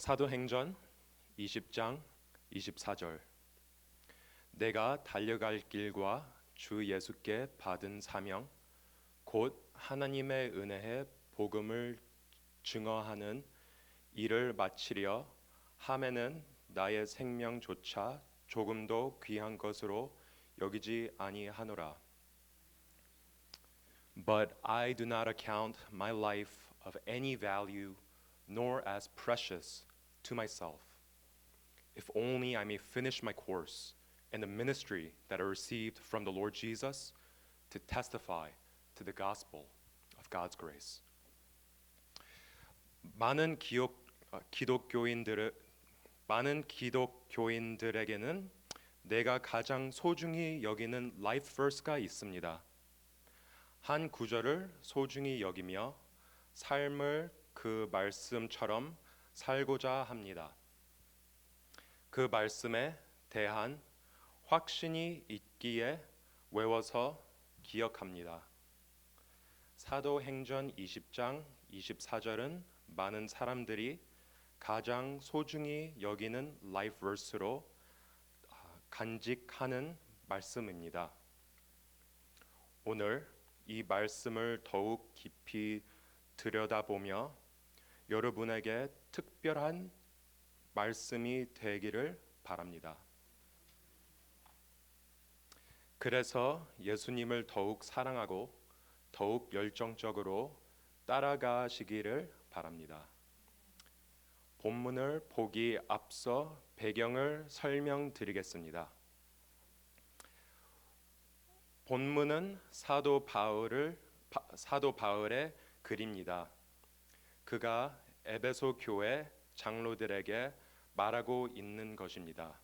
사도행전 20장 24절. 내가 달려갈 길과 주 예수께 받은 사명 곧 하나님의 은혜의 복음을 증언하는 일을 마치려 함에는 나의 생명조차 조금도 귀한 것으로 여기지 아니하노라. But I do not account my life of any value, nor as precious to myself, if only I may finish my course and the ministry that I received from the Lord Jesus to testify to the gospel of God's grace. 많은 기독교인들에게는 내가 가장 소중히 여기는 라이프 버스가 있습니다. 한 구절을 소중히 여기며 삶을 그 말씀처럼 살고자 합니다. 그 말씀에 대한 확신이 있기에 외워서 기억합니다. 사도행전 20장 24절은 많은 사람들이 가장 소중히 여기는 라이프 버스로 간직하는 말씀입니다. 오늘 이 말씀을 더욱 깊이 들여다보며 여러분에게 특별한 말씀이 되기를 바랍니다. 그래서 예수님을 더욱 사랑하고 더욱 열정적으로 따라가시기를 바랍니다. 본문을 보기 앞서 배경을 설명드리겠습니다. 본문은 사도 바울의 글입니다. 그가 에베소 교회 장로들에게 말하고 있는 것입니다.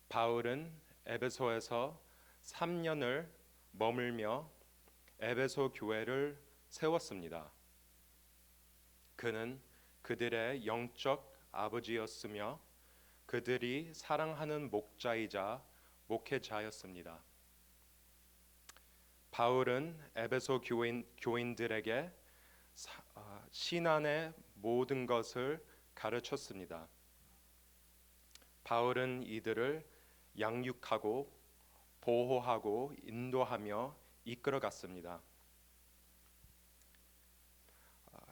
바울은 에베소에서 3년을 머물며 에베소 교회를 세웠습니다. 그는 그들의 영적 아버지였으며 그들이 사랑하는 목자이자 목회자였습니다. 바울은 에베소 교인들에게 신앙의 모든 것을 가르쳤습니다. 바울은 이들을 양육하고 보호하고 인도하며 이끌어갔습니다.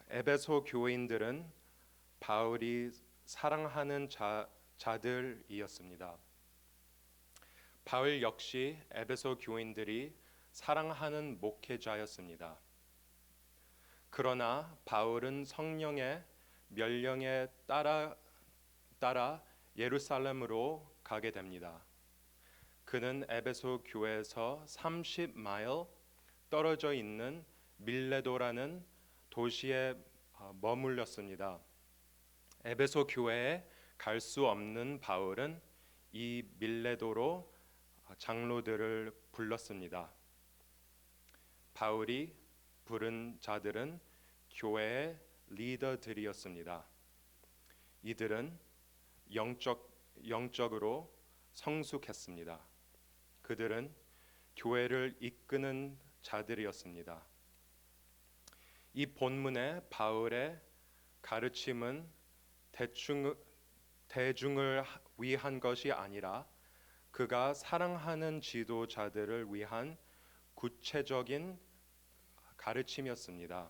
에베소 교인들은 바울이 사랑하는 자들이었습니다. 바울 역시 에베소 교인들이 사랑하는 목회자였습니다. 그러나 바울은 성령의 명령에 따라 예루살렘으로 가게 됩니다. 그는 에베소 교회에서 30마일 떨어져 있는 밀레도라는 도시에 머물렀습니다. 에베소 교회에 갈 수 없는 바울은 이 밀레도로 장로들을 불렀습니다. 바울이 부른 자들은 교회의 리더들이었습니다. 이들은 영적으로 성숙했습니다. 그들은 교회를 이끄는 자들이었습니다. 이 본문의 바울의 가르침은 대중을 위한 것이 아니라 그가 사랑하는 지도자들을 위한 구체적인 가르침이었습니다.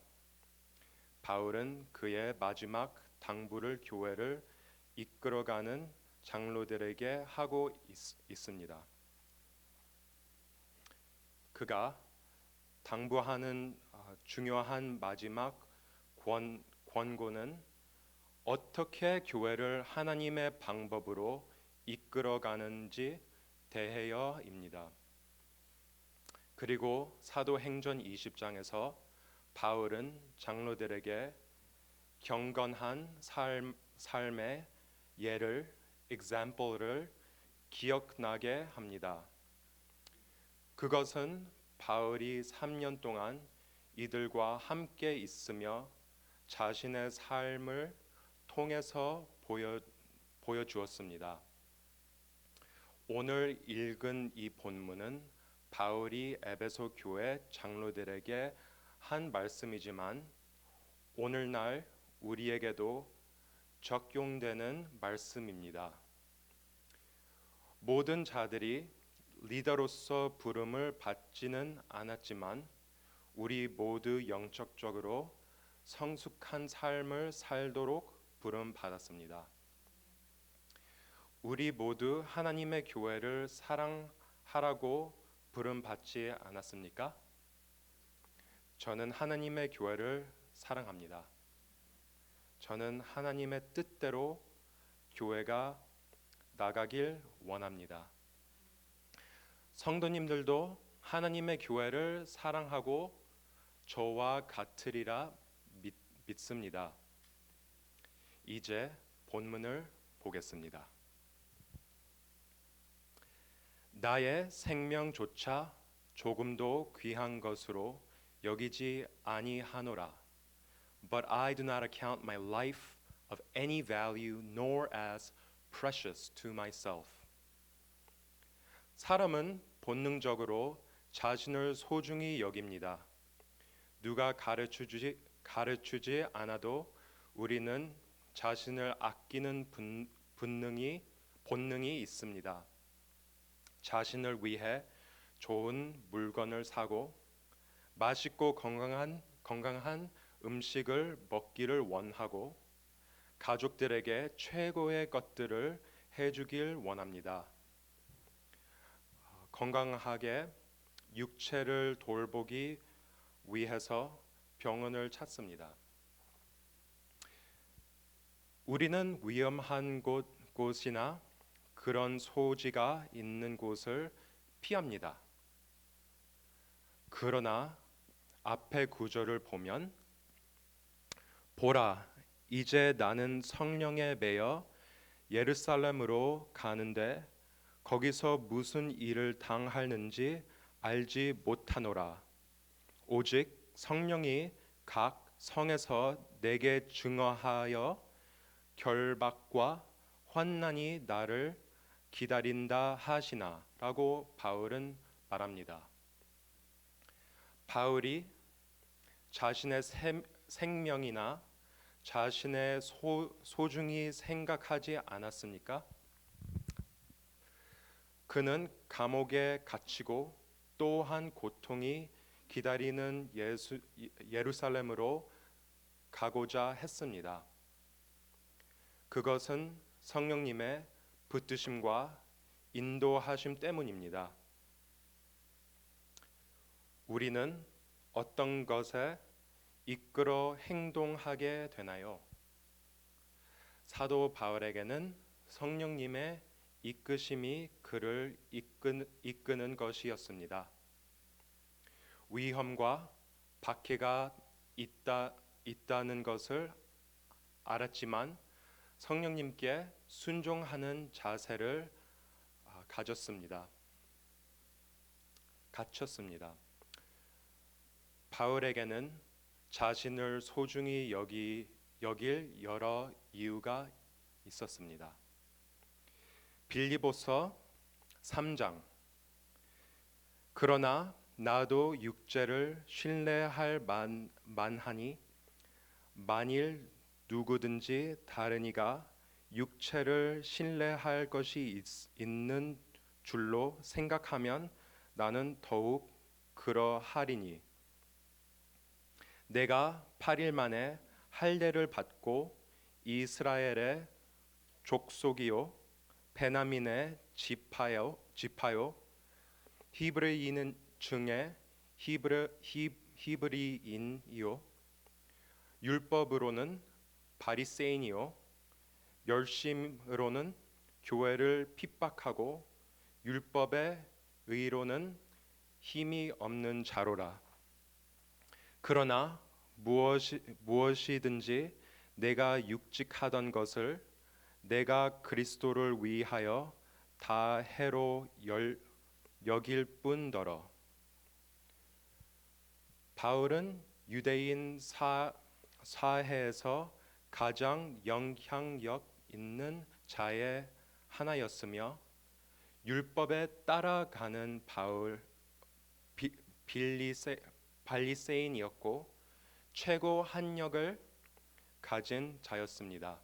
바울은 그의 마지막 당부를 교회를 이끌어가는 장로들에게 하고 있습니다. 그가 당부하는 중요한 마지막 권고는 어떻게 교회를 하나님의 방법으로 이끌어가는지 대하여입니다. 그리고 사도행전 20장에서 바울은 장로들에게 경건한 삶의 예를, example를 기억나게 합니다. 그것은 바울이 3년 동안 이들과 함께 있으며 자신의 삶을 통해서 보여주었습니다. 오늘 읽은 이 본문은 바울이 에베소 교회 장로들에게 한 말씀이지만 오늘날 우리에게도 적용되는 말씀입니다. 모든 자들이 리더로서 부름을 받지는 않았지만 우리 모두 영적적으로 성숙한 삶을 살도록 부름 받았습니다. 우리 모두 하나님의 교회를 사랑하라고 부름 받지 않았습니까? 저는 하나님의 교회를 사랑합니다. 저는 하나님의 뜻대로 교회가 나가길 원합니다. 성도님들도 하나님의 교회를 사랑하고 저와 같으리라 믿습니다. 이제 본문을 보겠습니다. 나의 생명조차 조금도 귀한 것으로 여기지 아니하노라. But I do not account my life of any value nor as precious to myself. 사람은 본능적으로 자신을 소중히 여깁니다. 누가 가르치지 않아도 우리는 자신을 아끼는 본능이 있습니다. 자신을 위해 좋은 물건을 사고 맛있고 건강한 음식을 먹기를 원하고 가족들에게 최고의 것들을 해주길 원합니다. 건강하게 육체를 돌보기 위해서 병원을 찾습니다. 우리는 위험한 곳이나 그런 소지가 있는 곳을 피합니다. 그러나 앞의 구절을 보면 보라, 이제 나는 성령에 매여 예루살렘으로 가는데 거기서 무슨 일을 당하는지 알지 못하노라. 오직 성령이 각 성에서 내게 증언하여 결박과 환난이 나를 기다린다 하시나 라고 바울은 말합니다. 바울이 자신의 생명이나 자신의 소중히 생각하지 않았습니까? 그는 감옥에 갇히고 또한 고통이 기다리는 예루살렘으로 가고자 했습니다. 그것은 성령님의 붙드심과 인도하심 때문입니다. 우리는 어떤 것에 이끌어 행동하게 되나요? 사도 바울에게는 성령님의 이끄심이 그를 이끄는 것이었습니다. 위험과 박해가 있다는 것을 알았지만 성령님께 순종하는 자세를 갖췄습니다. 바울에게는 자신을 소중히 여길 여러 이유가 있었습니다. 빌립보서 3장 그러나 나도 육체를 신뢰할 만하니 만일 누구든지 다른 이가 육체를 신뢰할 것이 있는 줄로 생각하면 나는 더욱 그러하리니 내가 8일 만에 할례를 받고 이스라엘의 족속이요 베냐민의 지파요 히브리인 중에 히브리인이요 율법으로는 바리새인이요 열심으로는 교회를 핍박하고 율법의 의로는 힘이 없는 자로라. 그러나 무엇이든지 내가 육직하던 것을 내가 그리스도를 위하여 다 해로 여길 뿐더러. 바울은 유대인 사회에서 가장 영향력 있는 자의 하나였으며 율법에 따라가는 바리새인이었고 최고 학력을 가진 자였습니다.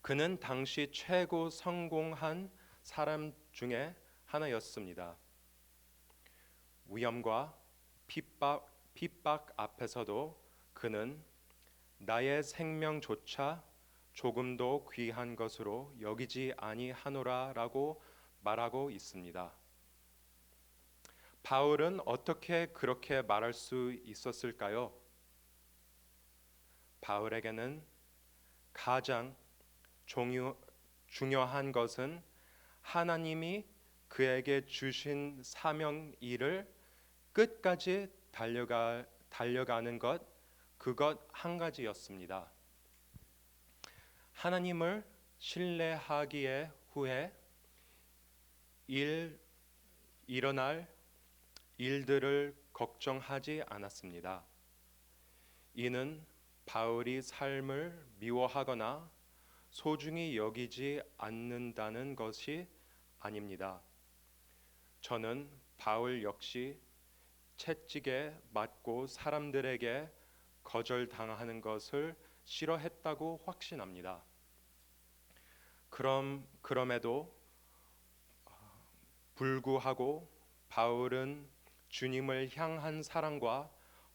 그는 당시 최고 성공한 사람 중에 하나였습니다. 위험과 핍박 앞에서도 그는 나의 생명조차 조금도 귀한 것으로 여기지 아니하노라라고 말하고 있습니다. 바울은 어떻게 그렇게 말할 수 있었을까요? 바울에게는 가장 중요한 것은 하나님이 그에게 주신 사명 일을 끝까지 달려가는 것, 그것 한 가지였습니다. 하나님을 신뢰하기에 후에 일어날 일들을 걱정하지 않았습니다. 이는 바울이 삶을 미워하거나 소중히 여기지 않는다는 것이 아닙니다. 저는 바울 역시 채찍에 맞고 사람들에게 거절당하는 것을 싫어했다고 확신합니다. 그럼에도 불구하고 바울은 주님을 향한 사랑과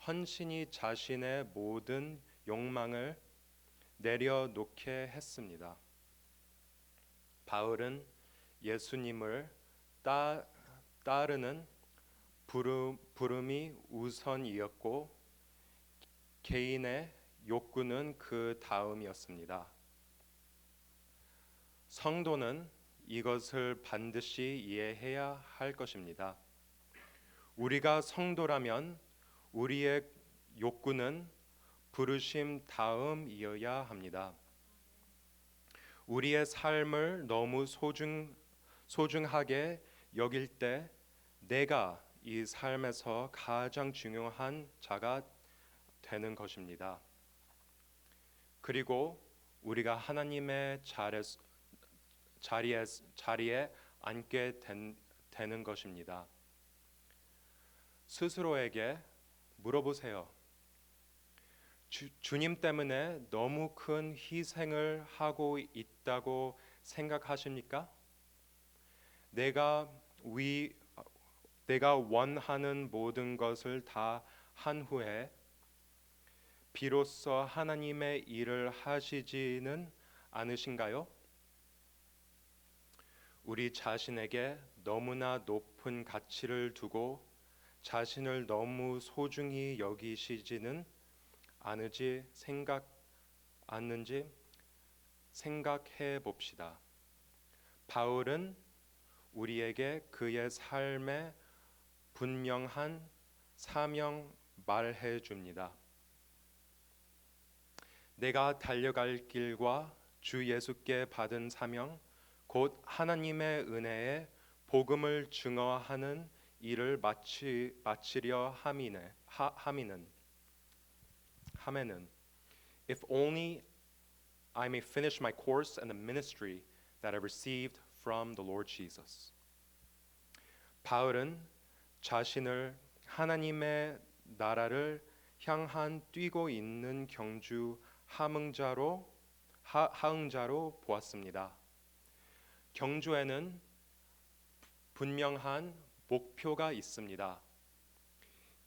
헌신이 자신의 모든 욕망을 내려놓게 했습니다. 바울은 예수님을 따르는 부름이 우선이었고 개인의 욕구는 그 다음이었습니다. 성도는 이것을 반드시 이해해야 할 것입니다. 우리가 성도라면 우리의 욕구는 부르심 다음이어야 합니다. 우리의 삶을 너무 소중하게 여길 때 내가 이 삶에서 가장 중요한 자가 되는 것입니다. 그리고 우리가 하나님의 자리에 앉게 되는 것입니다. 스스로에게 물어보세요. 주님 때문에 너무 큰 희생을 하고 있다고 생각하십니까? 내가 원하는 모든 것을 다 한 후에 비로소 하나님의 일을 하시지는 않으신가요? 우리 자신에게 너무나 높은 가치를 두고 자신을 너무 소중히 여기시지는 않는지 생각해 봅시다. 바울은 우리에게 그의 삶의 분명한 사명 말해 줍니다. 내가 달려갈 길과 주 예수께 받은 사명, 곧 하나님의 은혜에 복음을 증거하는 일을 마치려 함에는 if only I may finish my course and the ministry that I received from the Lord Jesus. 바울은 자신을 하나님의 나라를 향한 뛰고 있는 경주 하흥자로 보았습니다. 경주에는 분명한 목표가 있습니다.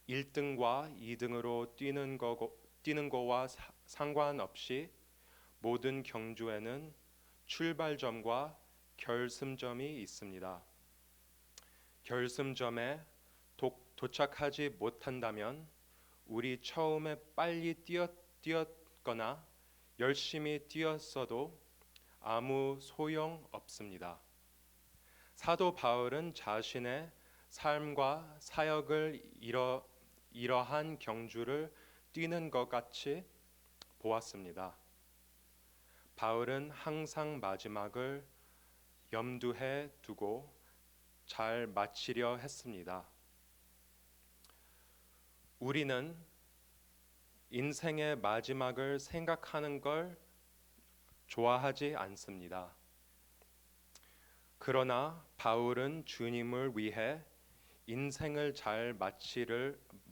1등과 2등으로 뛰는 거와 상관없이 모든 경주에는 출발점과 결승점이 있습니다. 결승점에 도착하지 못한다면 우리 처음에 빨리 뛰었거나 열심히 뛰었어도 아무 소용 없습니다. 사도 바울은 자신의 삶과 사역을 이러한 경주를 뛰는 것 같이 보았습니다. 바울은 항상 마지막을 염두에 두고 잘 마치려 했습니다. 우리는 인생의 마지막을 생각하는 걸 좋아하지 않습니다. 그러나 바울은 주님을 위해 인생을 잘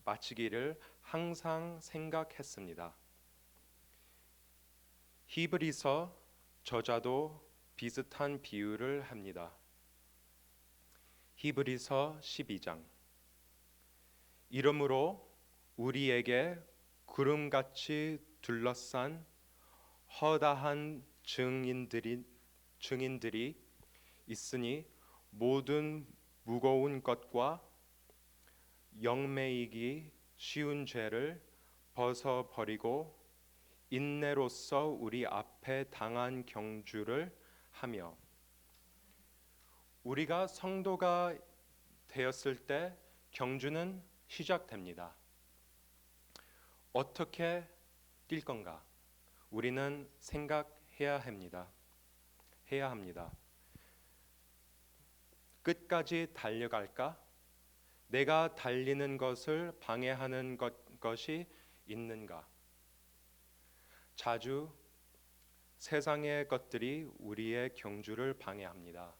마치기를 항상 생각했습니다. 히브리서 저자도 비슷한 비유를 합니다. 히브리서 12장. 이러므로 우리에게 구름같이 둘러싼 허다한 증인들이 있으니 모든 무거운 것과 영매이기 쉬운 죄를 벗어버리고 인내로써 우리 앞에 당한 경주를 하며. 우리가 성도가 되었을 때 경주는 시작됩니다. 어떻게 뛸 건가? 우리는 생각해야 합니다. 끝까지 달려갈까? 내가 달리는 것을 방해하는 것이 있는가? 자주 세상의 것들이 우리의 경주를 방해합니다.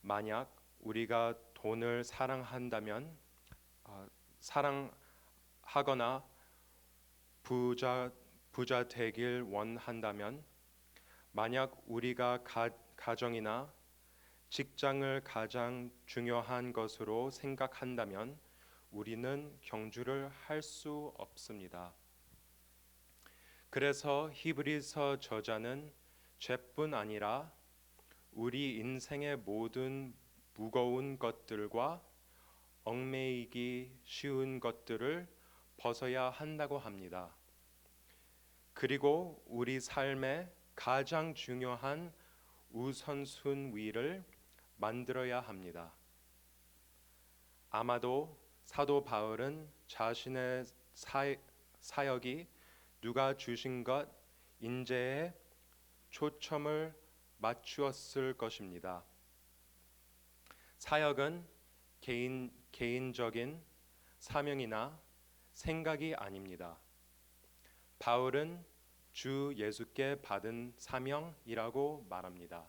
만약 우리가 돈을 사랑한다면, 사랑하거나 부자 되길 원한다면, 만약 우리가 가정이나 직장을 가장 중요한 것으로 생각한다면 우리는 경주를 할 수 없습니다. 그래서 히브리서 저자는 죄뿐 아니라 우리 인생의 모든 무거운 것들과 얽매이기 쉬운 것들을 벗어야 한다고 합니다. 그리고 우리 삶의 가장 중요한 우선순위를 만들어야 합니다. 아마도 사도 바울은 자신의 사역이 누가 주신 것 인재에 초점을 맞추었을 것입니다. 사역은 개인적인 사명이나 생각이 아닙니다. 바울은 주 예수께 받은 사명이라고 말합니다.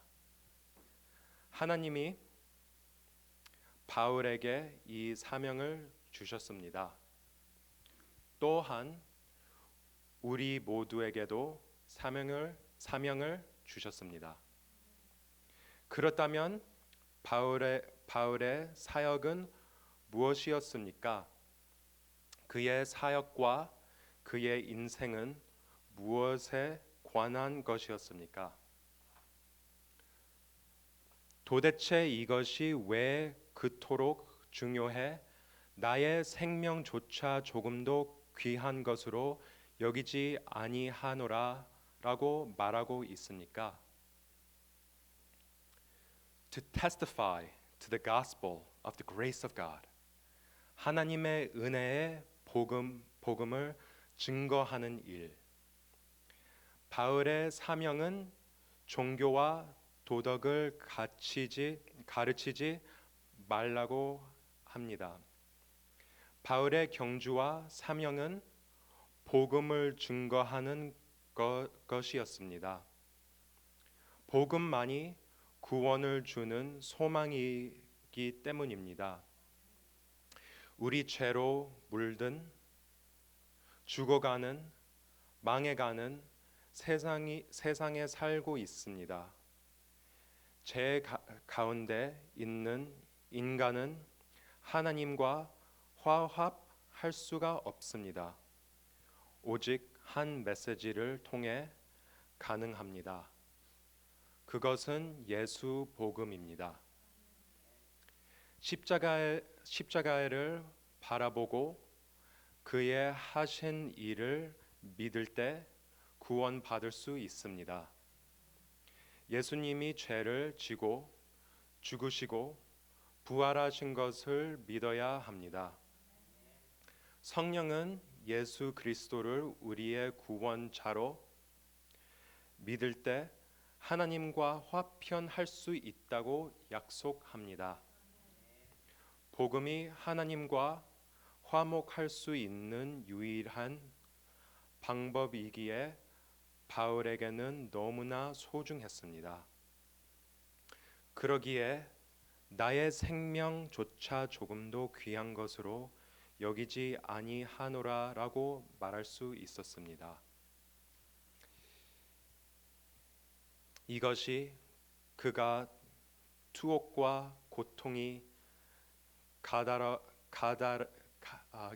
하나님이 바울에게 이 사명을 주셨습니다. 또한 우리 모두에게도 사명을 주셨습니다. 그렇다면 바울의 사역은 무엇이었습니까? 그의 사역과 그의 인생은 무엇에 관한 것이었습니까? 도대체 이것이 왜 그토록 중요해 나의 생명조차 조금도 귀한 것으로 여기지 아니하노라 라고 말하고 있습니까? To testify to the gospel of the grace of God. 하나님의 은혜의 복음을 증거하는 일. 바울의 사명은 종교와 도덕을 가르치지 말라고 합니다. 바울의 경주와 사명은 복음을 증거하는 것이었습니다. 복음만이 구원을 주는 소망이기 때문입니다. 우리 죄로 물든 죽어가는 망해가는 세상에 살고 있습니다. 죄 가운데 있는 인간은 하나님과 화합할 수가 없습니다. 오직 한 메시지를 통해 가능합니다. 그것은 예수 복음입니다. 십자가를 바라보고 그의 하신 일을 믿을 때 구원받을 수 있습니다. 예수님이 죄를 지고 죽으시고 부활하신 것을 믿어야 합니다. 성령은 예수 그리스도를 우리의 구원자로 믿을 때 하나님과 화평할 수 있다고 약속합니다. 복음이 하나님과 화목할 수 있는 유일한 방법이기에 바울에게는 너무나 소중했습니다. 그러기에 나의 생명조차 조금도 귀한 것으로 여기지 아니하노라라고 말할 수 있었습니다. 이것이 그가 투옥과 고통이 가다라, 가다,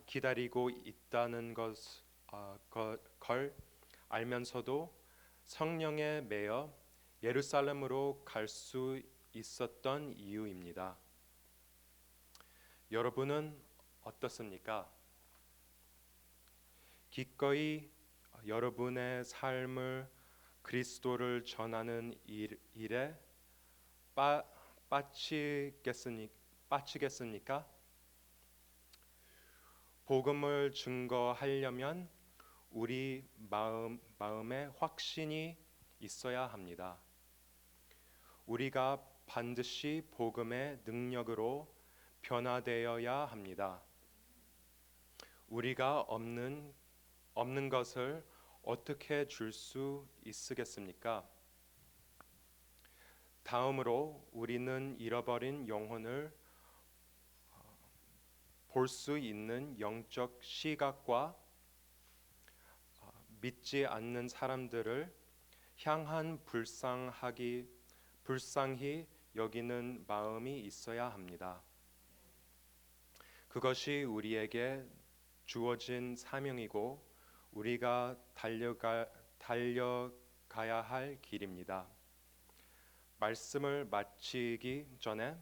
기다리고 있다는 걸 알면서도 성령에 매여 예루살렘으로 갈 수 있었던 이유입니다. 여러분은 어떻습니까? 기꺼이 여러분의 삶을 그리스도를 전하는 일에 빠치겠습니까? 복음을 증거하려면 우리 마음에 확신이 있어야 합니다. 우리가 반드시 복음의 능력으로 변화되어야 합니다. 우리가 없는 것을 어떻게 줄 수 있겠습니까? 다음으로 우리는 잃어버린 영혼을 볼 수 있는 영적 시각과 믿지 않는 사람들을 향한 불쌍히 여기는 마음이 있어야 합니다. 그것이 우리에게 주어진 사명이고 우리가 달려가야 할 길입니다. 말씀을 마치기 전에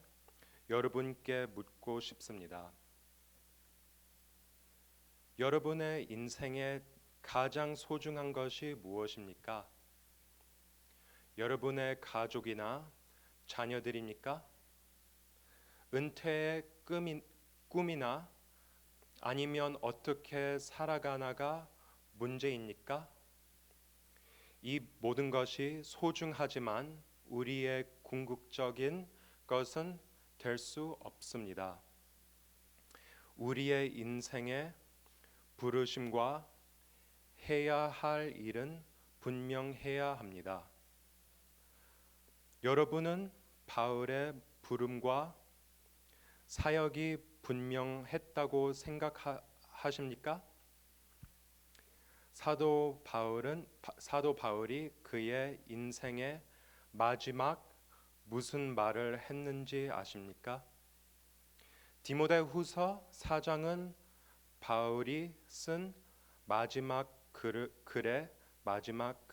여러분께 묻고 싶습니다. 여러분의 인생에 가장 소중한 것이 무엇입니까? 여러분의 가족이나 자녀들입니까? 은퇴의 꿈이나 아니면 어떻게 살아가나가 문제입니까? 이 모든 것이 소중하지만 우리의 궁극적인 것은 될 수 없습니다. 우리의 인생의 부르심과 해야 할 일은 분명해야 합니다. 여러분은 바울의 부름과 사역이 분명했다고 생각하십니까? 사도 바울이 그의 인생의 마지막 무슨 말을 했는지 아십니까? 디모데후서 4장은 바울이 쓴 마지막 글의 마지막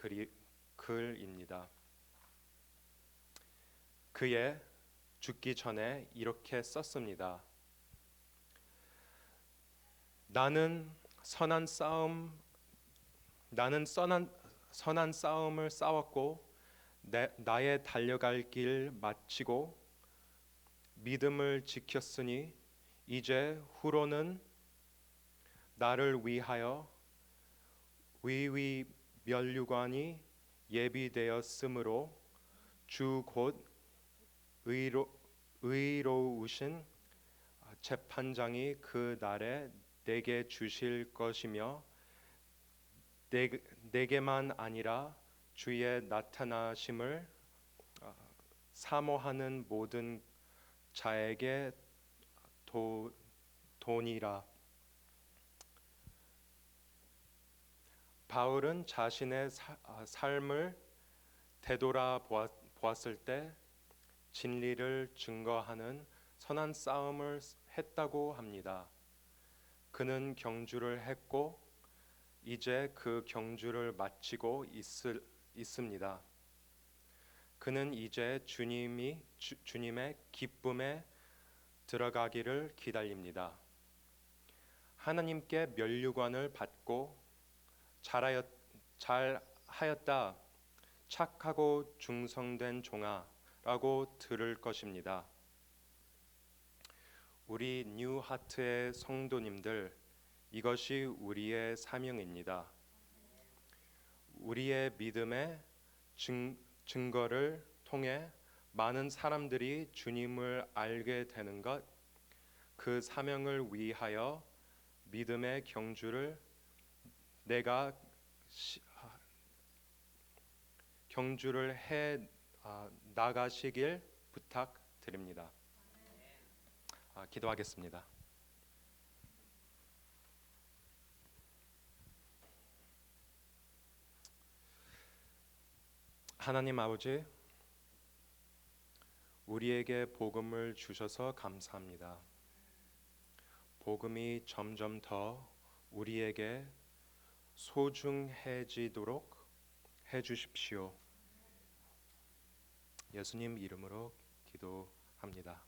글입니다. 그의 죽기 전에 이렇게 썼습니다. 나는 선한 싸움을 싸웠고 나의 달려갈 길 마치고 믿음을 지켰으니 이제 후로는 나를 위하여 위위 면류관이 예비되었으므로 주 곧 의로우신 재판장이 그 날에 내게 주실 것이며 내게만 아니라 주의 나타나심을 사모하는 모든 자에게 도니라. 바울은 자신의 삶을 되돌아보았을 때 진리를 증거하는 선한 싸움을 했다고 합니다. 그는 경주를 했고 이제 그 경주를 마치고 있습니다. 그는 이제 주님의 기쁨에 들어가기를 기다립니다. 하나님께 면류관을 받고 잘하였다, 착하고 충성된 종아라고 들을 것입니다. 우리 뉴하트의 성도님들, 이것이 우리의 사명입니다. 우리의 믿음의 증거를 통해 많은 사람들이 주님을 알게 되는 것, 그 사명을 위하여 믿음의 경주를 경주를 해 나가시길 부탁드립니다. 기도하겠습니다. 하나님 아버지, 우리에게 복음을 주셔서 감사합니다. 복음이 점점 더 우리에게 소중해지도록 해주십시오. 예수님 이름으로 기도합니다.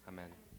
아멘.